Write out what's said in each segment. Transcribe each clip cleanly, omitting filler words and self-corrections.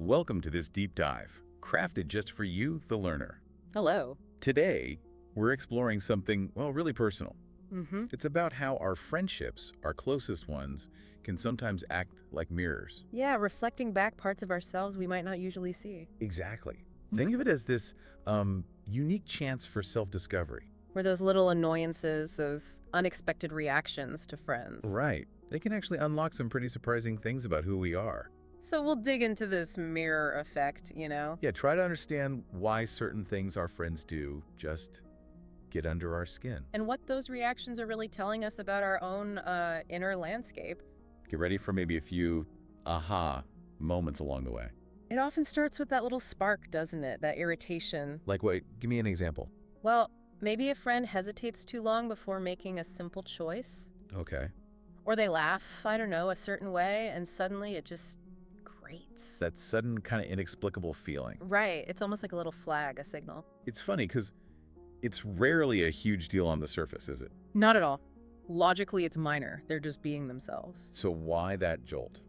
Welcome to this deep dive, crafted just for you, the learner. Hello. Today, we're exploring something, well, really personal. Mm-hmm. It's about how our friendships, our closest ones, can sometimes act like mirrors. Yeah, reflecting back parts of ourselves we might not usually see. Exactly. Think of it as this unique chance for self-discovery. Where those little annoyances, those unexpected reactions to friends. Right. They can actually unlock some pretty surprising things about who we are. So we'll dig into this mirror effect, Yeah, try to understand why certain things our friends do just get under our skin. And what those reactions are really telling us about our own inner landscape. Get ready for maybe a few aha moments along the way. It often starts with that little spark, doesn't it? That irritation. Like what? Give me an example. Well, maybe a friend hesitates too long before making a simple choice. Okay. Or they laugh, I don't know, a certain way, and suddenly it just grates. That sudden kind of inexplicable feeling. Right. It's almost like a little flag, a signal. It's funny because it's rarely a huge deal on the surface, is it? Not at all. Logically, it's minor. They're just being themselves. So why that jolt?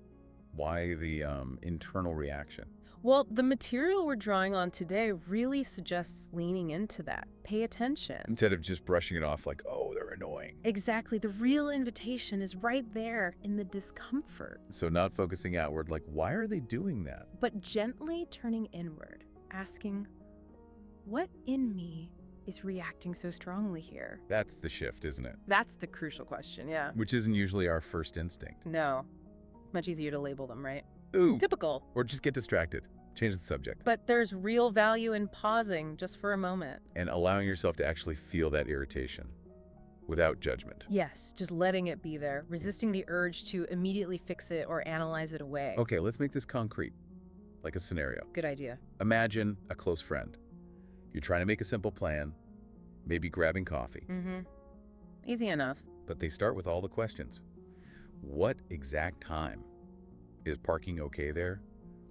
Why the internal reaction? Well, the material we're drawing on today really suggests leaning into that. Pay attention. Instead of just brushing it off like, oh, they're annoying. Exactly. The real invitation is right there in the discomfort. So not focusing outward, like, why are they doing that? But gently turning inward, asking, what in me is reacting so strongly here? That's the shift, isn't it? That's the crucial question, yeah. Which isn't usually our first instinct. No. Much easier to label them, right? Ooh. Typical. Or just get distracted. Change the subject. But there's real value in pausing just for a moment. And allowing yourself to actually feel that irritation without judgment. Yes, just letting it be there, resisting the urge to immediately fix it or analyze it away. Okay, let's make this concrete, like a scenario. Good idea. Imagine a close friend. You're trying to make a simple plan, maybe grabbing coffee. Mm-hmm. Easy enough. But they start with all the questions. What exact time? Is parking okay there?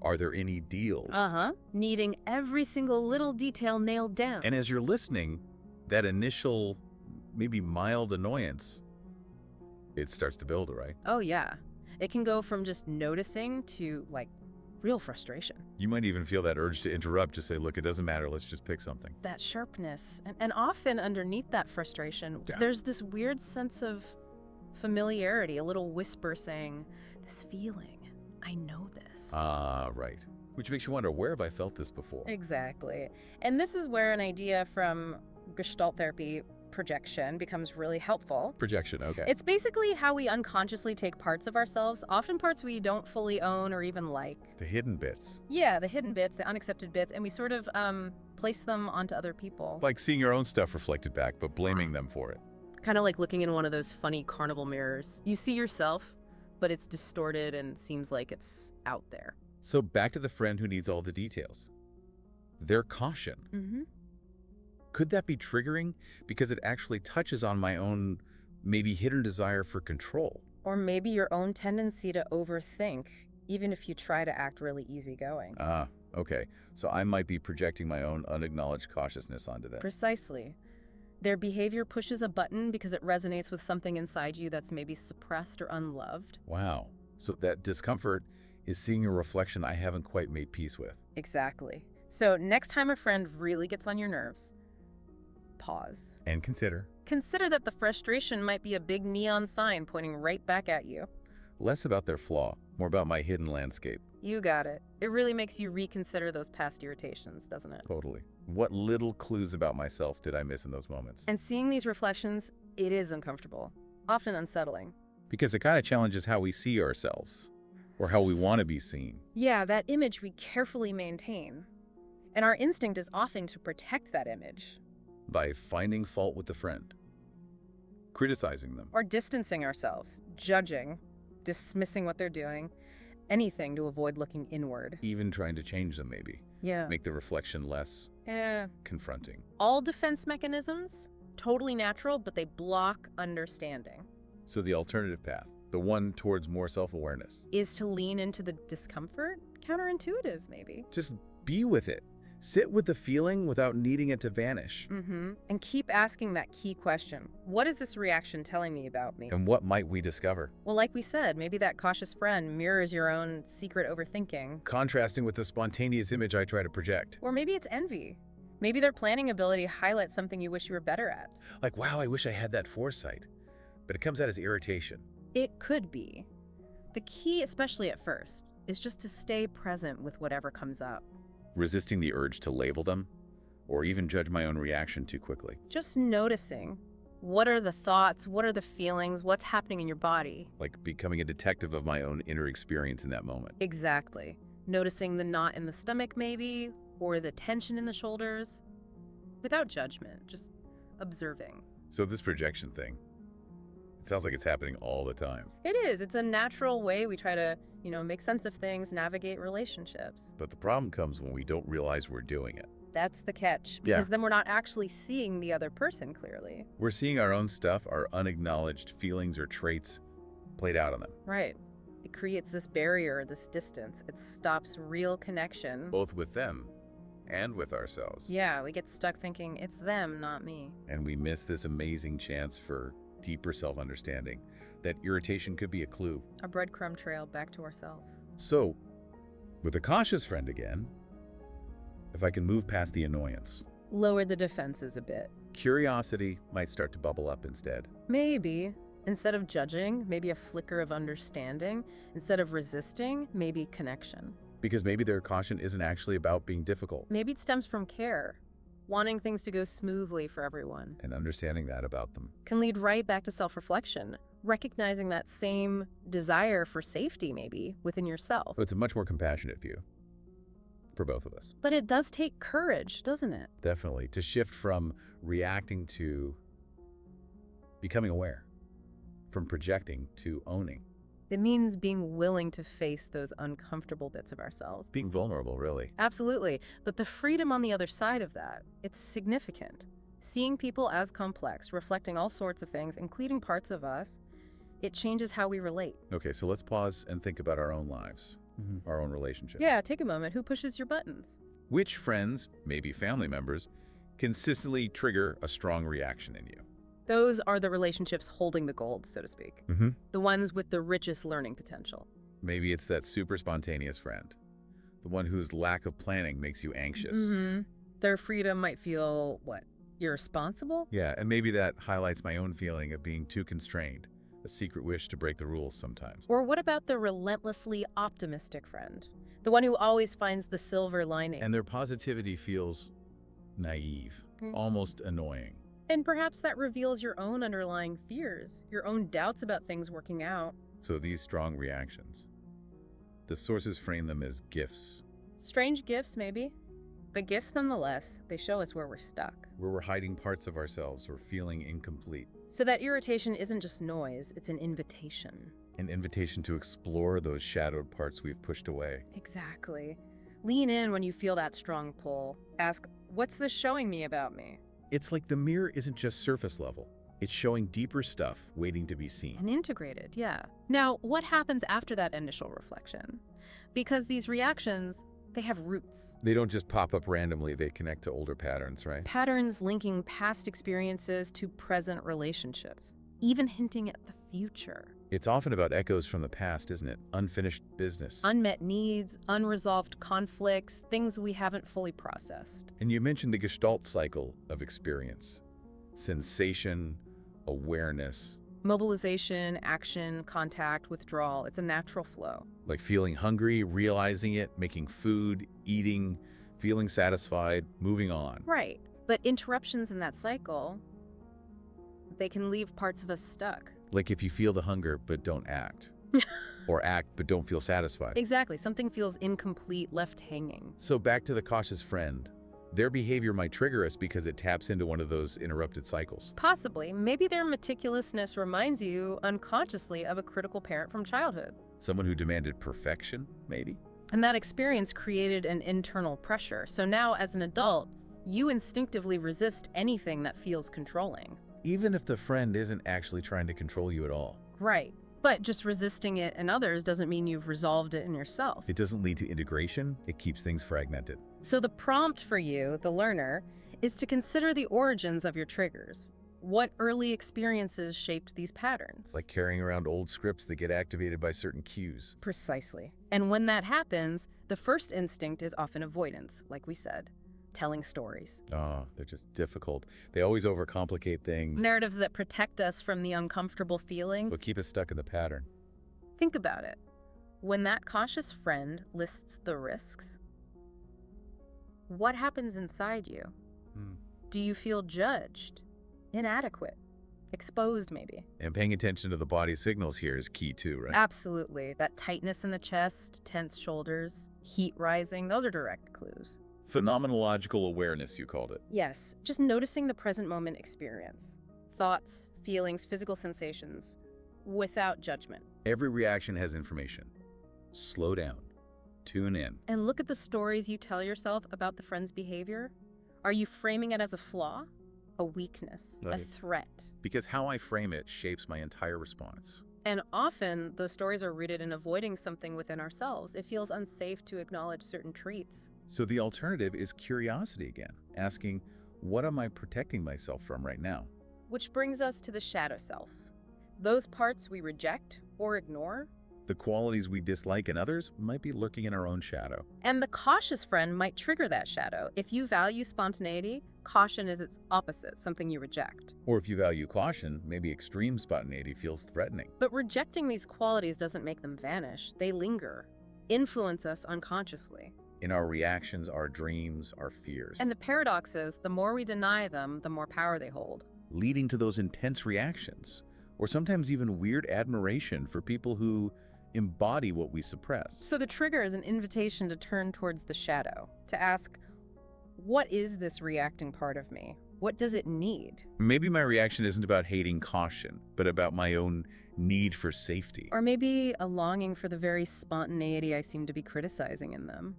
Are there any deals? Uh-huh. Needing every single little detail nailed down. And as you're listening, that initial, maybe mild annoyance, it starts to build, right? Oh, yeah. It can go from just noticing to, like, real frustration. You might even feel that urge to interrupt, just say, look, it doesn't matter, let's just pick something. That sharpness. And often underneath that frustration, Yeah. there's this weird sense of familiarity, a little whisper saying, this feeling, I know this. Ah, right. Which makes you wonder, where have I felt this before? Exactly. And this is where an idea from Gestalt therapy, projection, becomes really helpful. Projection, okay. It's basically how we unconsciously take parts of ourselves, often parts we don't fully own or even like. The hidden bits. Yeah, the hidden bits, the unaccepted bits, and we sort of place them onto other people. Like seeing your own stuff reflected back, but blaming them for it. Kind of like looking in one of those funny carnival mirrors. You see yourself, but it's distorted and seems like it's out there. So back to the friend who needs all the details. Their caution. Mm-hmm. Could that be triggering because it actually touches on my own maybe hidden desire for control? Or maybe your own tendency to overthink, even if you try to act really easygoing. Ah, okay. So I might be projecting my own unacknowledged cautiousness onto them. Precisely. Their behavior pushes a button because it resonates with something inside you that's maybe suppressed or unloved. Wow. So that discomfort is seeing a reflection I haven't quite made peace with. Exactly. So next time a friend really gets on your nerves, pause. And consider. Consider that the frustration might be a big neon sign pointing right back at you. Less about their flaw, more about my hidden landscape. You got it. It really makes you reconsider those past irritations, doesn't it? Totally. What little clues about myself did I miss in those moments? And seeing these reflections, it is uncomfortable, often unsettling. Because it kind of challenges how we see ourselves, or how we want to be seen. Yeah, that image we carefully maintain. And our instinct is often to protect that image. By finding fault with the friend, criticizing them. Or distancing ourselves, judging, dismissing what they're doing, anything to avoid looking inward. Even trying to change them, maybe. Yeah. Make the reflection less confronting. All defense mechanisms, totally natural, but they block understanding. So the alternative path, the one towards more self-awareness. Is to lean into the discomfort? Counterintuitive, maybe. Just be with it. Sit with the feeling without needing it to vanish. And keep asking that key question. What is this reaction telling me about me? And what might we discover? Well, like we said, maybe that cautious friend mirrors your own secret overthinking. Contrasting with the spontaneous image I try to project. Or maybe it's envy. Maybe their planning ability highlights something you wish you were better at. Like, wow, I wish I had that foresight. But it comes out as irritation. It could be. The key, especially at first, is just to stay present with whatever comes up. Resisting the urge to label them, or even judge my own reaction too quickly. Just noticing. What are the thoughts? What are the feelings? What's happening in your body? Like becoming a detective of my own inner experience in that moment. Exactly. Noticing the knot in the stomach, maybe, or the tension in the shoulders. Without judgment, just observing. So this projection thing, it sounds like it's happening all the time. It is. It's a natural way we try to, make sense of things, navigate relationships. But the problem comes when we don't realize we're doing it. That's the catch. Yeah. Because then we're not actually seeing the other person clearly. We're seeing our own stuff, our unacknowledged feelings or traits played out on them. Right. It creates this barrier, this distance. It stops real connection. Both with them and with ourselves. Yeah, we get stuck thinking, it's them, not me. And we miss this amazing chance for deeper self-understanding. That irritation could be a clue. A breadcrumb trail back to ourselves. So, with a cautious friend again, if I can move past the annoyance, Lower the defenses a bit. curiosity might start to bubble up instead. Maybe. Instead of judging, maybe a flicker of understanding. Instead of resisting, maybe connection. Because maybe their caution isn't actually about being difficult. Maybe it stems from care. Wanting things to go smoothly for everyone. And understanding that about them. Can lead right back to self-reflection. Recognizing that same desire for safety, maybe, within yourself. So it's a much more compassionate view for both of us. But it does take courage, doesn't it? Definitely. To shift from reacting to becoming aware. From projecting to owning. It means being willing to face those uncomfortable bits of ourselves. Being vulnerable, really. Absolutely. But the freedom on the other side of that, it's significant. Seeing people as complex, reflecting all sorts of things, including parts of us, it changes how we relate. Okay, so let's pause and think about our own lives, our own relationships. Yeah, take a moment. Who pushes your buttons? Which friends, maybe family members, consistently trigger a strong reaction in you? Those are the relationships holding the gold, so to speak. The ones with the richest learning potential. Maybe it's that super spontaneous friend, the one whose lack of planning makes you anxious. Their freedom might feel, irresponsible? Yeah, and maybe that highlights my own feeling of being too constrained, a secret wish to break the rules sometimes. Or what about the relentlessly optimistic friend? The one who always finds the silver lining. And their positivity feels naive, almost annoying. And perhaps that reveals your own underlying fears, your own doubts about things working out. So these strong reactions, the sources frame them as gifts. Strange gifts, maybe. But gifts nonetheless, they show us where we're stuck. Where we're hiding parts of ourselves or feeling incomplete. So that irritation isn't just noise, it's an invitation. An invitation to explore those shadowed parts we've pushed away. Exactly. Lean in when you feel that strong pull. Ask, what's this showing me about me? It's like the mirror isn't just surface level. It's showing deeper stuff waiting to be seen. And integrated, yeah. Now, what happens after that initial reflection? Because these reactions, they have roots. They don't just pop up randomly, they connect to older patterns, right? Patterns linking past experiences to present relationships, even hinting at the future. It's often about echoes from the past, isn't it? Unfinished business. Unmet needs, unresolved conflicts, things we haven't fully processed. And you mentioned the Gestalt cycle of experience. Sensation, awareness. Mobilization, action, contact, withdrawal. It's a natural flow. Like feeling hungry, realizing it, making food, eating, feeling satisfied, moving on. Right. But interruptions in that cycle, they can leave parts of us stuck. Like if you feel the hunger but don't act. Or act but don't feel satisfied. Exactly. Something feels incomplete, left hanging. So back to the cautious friend. Their behavior might trigger us because it taps into one of those interrupted cycles. Possibly. Maybe their meticulousness reminds you unconsciously of a critical parent from childhood. Someone who demanded perfection, maybe? And that experience created an internal pressure. So now, as an adult, you instinctively resist anything that feels controlling. Even if the friend isn't actually trying to control you at all. Right. But just resisting it in others doesn't mean you've resolved it in yourself. It doesn't lead to integration, it keeps things fragmented. So the prompt for you, the learner, is to consider the origins of your triggers. What early experiences shaped these patterns? Like carrying around old scripts that get activated by certain cues. Precisely. And when that happens, the first instinct is often avoidance, like we said, telling stories. Oh, they're just difficult. They always overcomplicate things. Narratives that protect us from the uncomfortable feelings. So keep us stuck in the pattern. Think about it. When that cautious friend lists the risks, what happens inside you? Do you feel judged, inadequate, exposed maybe? And paying attention to the body signals here is key too, right? Absolutely. That tightness in the chest, tense shoulders, heat rising, those are direct clues. Phenomenological awareness, you called it. Yes, just noticing the present moment experience. Thoughts, feelings, physical sensations, without judgment. Every reaction has information. Slow down. Tune in. And look at the stories you tell yourself about the friend's behavior. Are you framing it as a flaw, a weakness, a Right. threat? Because how I frame it shapes my entire response. And often, those stories are rooted in avoiding something within ourselves. It feels unsafe to acknowledge certain traits. So the alternative is curiosity again, asking, what am I protecting myself from right now? Which brings us to the shadow self. Those parts we reject or ignore. The qualities we dislike in others might be lurking in our own shadow. And the cautious friend might trigger that shadow. If you value spontaneity, caution is its opposite, something you reject. Or if you value caution, maybe extreme spontaneity feels threatening. But rejecting these qualities doesn't make them vanish. They linger, influence us unconsciously. In our reactions, our dreams, our fears. And the paradox is, the more we deny them, the more power they hold. Leading to those intense reactions, or sometimes even weird admiration for people who embody what we suppress. So the trigger is an invitation to turn towards the shadow, to ask, what is this reacting part of me? What does it need? Maybe my reaction isn't about hating caution, but about my own need for safety. Or maybe a longing for the very spontaneity I seem to be criticizing in them.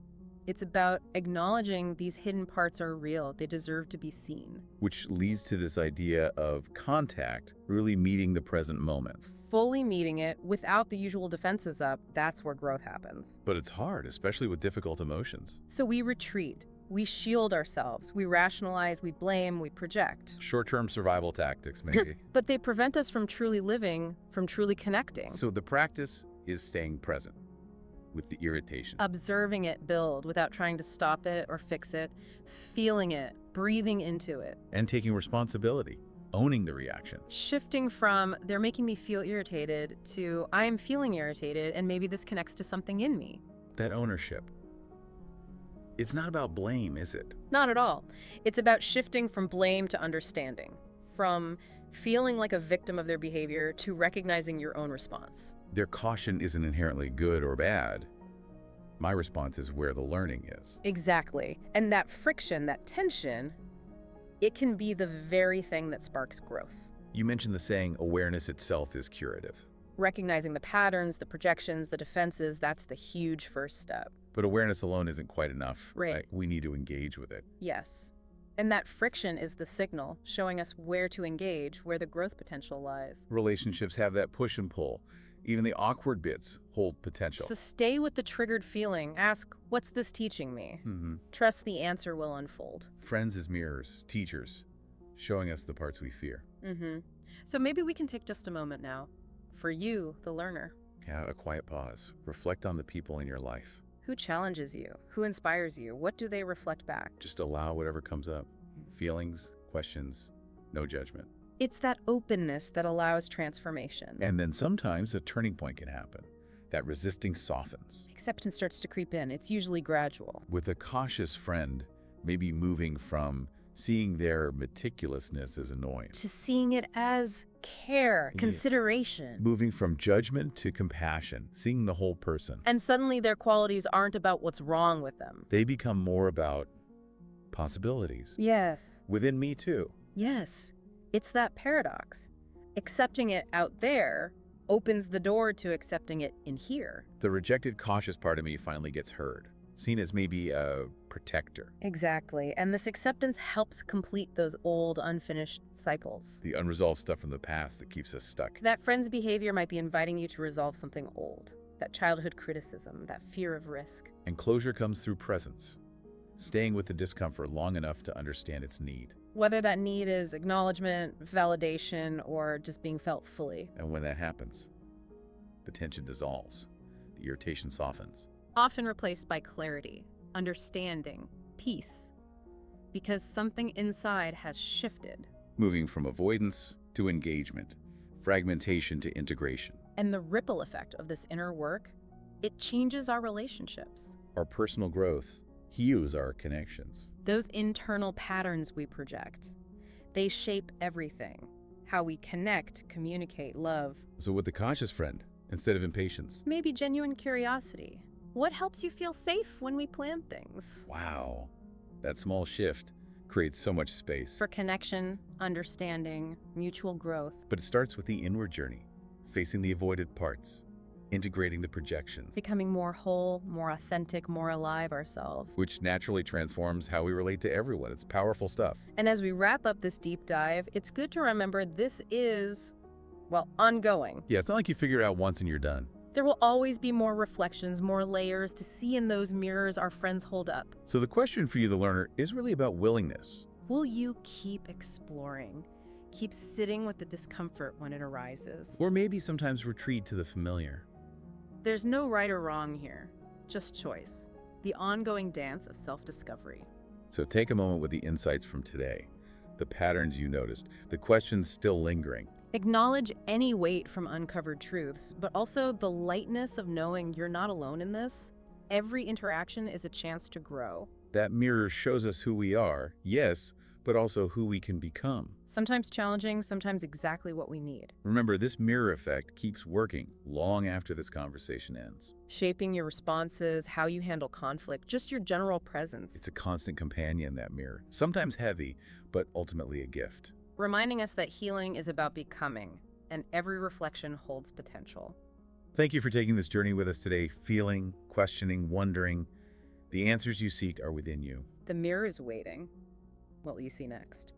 It's about acknowledging these hidden parts are real. They deserve to be seen. Which leads to this idea of contact, really meeting the present moment. Fully meeting it without the usual defenses up, that's where growth happens. But it's hard, especially with difficult emotions. So we retreat. We shield ourselves. We rationalize, we blame, we project. Short-term survival tactics, maybe. But they prevent us from truly living, from truly connecting. So the practice is staying present with the irritation. Observing it build without trying to stop it or fix it, feeling it, breathing into it. And taking responsibility, owning the reaction. Shifting from, they're making me feel irritated, to, I am feeling irritated, and maybe this connects to something in me. That ownership. It's not about blame, is it? Not at all. It's about shifting from blame to understanding, from feeling like a victim of their behavior to recognizing your own response. Their caution isn't inherently good or bad. My response is where the learning is. Exactly. And that friction, that tension, it can be the very thing that sparks growth. You mentioned the saying, awareness itself is curative. Recognizing the patterns, the projections, the defenses, that's the huge first step. But awareness alone isn't quite enough. Right. We need to engage with it. Yes. And that friction is the signal, showing us where to engage, where the growth potential lies. Relationships have that push and pull. Even the awkward bits hold potential. So stay with the triggered feeling. Ask, what's this teaching me? Trust the answer will unfold. Friends as mirrors, teachers, showing us the parts we fear. So maybe we can take just a moment now. For you, the learner. Yeah, a quiet pause. Reflect on the people in your life. Who challenges you? Who inspires you? What do they reflect back? Just allow whatever comes up. Feelings, questions, no judgment. It's that openness that allows transformation. And then sometimes a turning point can happen. That resisting softens. Acceptance starts to creep in. It's usually gradual. With a cautious friend, maybe moving from seeing their meticulousness as annoying. To seeing it as care, Yeah. consideration. Moving from judgment to compassion, seeing the whole person. And suddenly their qualities aren't about what's wrong with them. They become more about possibilities. Yes. Within me too. Yes. It's that paradox. Accepting it out there opens the door to accepting it in here. The rejected cautious part of me finally gets heard. seen as maybe a protector. Exactly. And this acceptance helps complete those old, unfinished cycles. The unresolved stuff from the past that keeps us stuck. That friend's behavior might be inviting you to resolve something old. That childhood criticism, that fear of risk. And closure comes through presence, staying with the discomfort long enough to understand its need. Whether that need is acknowledgement, validation, or just being felt fully. And when that happens, the tension dissolves, the irritation softens. Often replaced by clarity, understanding, peace. Because something inside has shifted. Moving from avoidance to engagement, fragmentation to integration. And the ripple effect of this inner work, it changes our relationships. Our personal growth heals our connections. Those internal patterns we project, they shape everything. How we connect, communicate, love. So with the cautious friend, instead of impatience. Maybe genuine curiosity. What helps you feel safe when we plan things? Wow, that small shift creates so much space. For connection, understanding, mutual growth. But it starts with the inward journey, facing the avoided parts, integrating the projections. Becoming more whole, more authentic, more alive ourselves. Which naturally transforms how we relate to everyone. It's powerful stuff. And as we wrap up this deep dive, it's good to remember this is, well, ongoing. Yeah, it's not like you figure it out once and you're done. There will always be more reflections, more layers to see in those mirrors our friends hold up. So the question for you, the learner, is really about willingness. Will you keep exploring? Keep sitting with the discomfort when it arises? Or maybe sometimes retreat to the familiar. There's no right or wrong here, just choice. The ongoing dance of self-discovery. So take a moment with the insights from today, the patterns you noticed, the questions still lingering. Acknowledge any weight from uncovered truths, but also the lightness of knowing you're not alone in this. Every interaction is a chance to grow. That mirror shows us who we are, yes, but also who we can become. Sometimes challenging, sometimes exactly what we need. Remember, this mirror effect keeps working long after this conversation ends. Shaping your responses, how you handle conflict, just your general presence. It's a constant companion, that mirror. Sometimes heavy, but ultimately a gift. Reminding us that healing is about becoming, and every reflection holds potential. Thank you for taking this journey with us today, feeling, questioning, wondering. The answers you seek are within you. The mirror is waiting. What will you see next?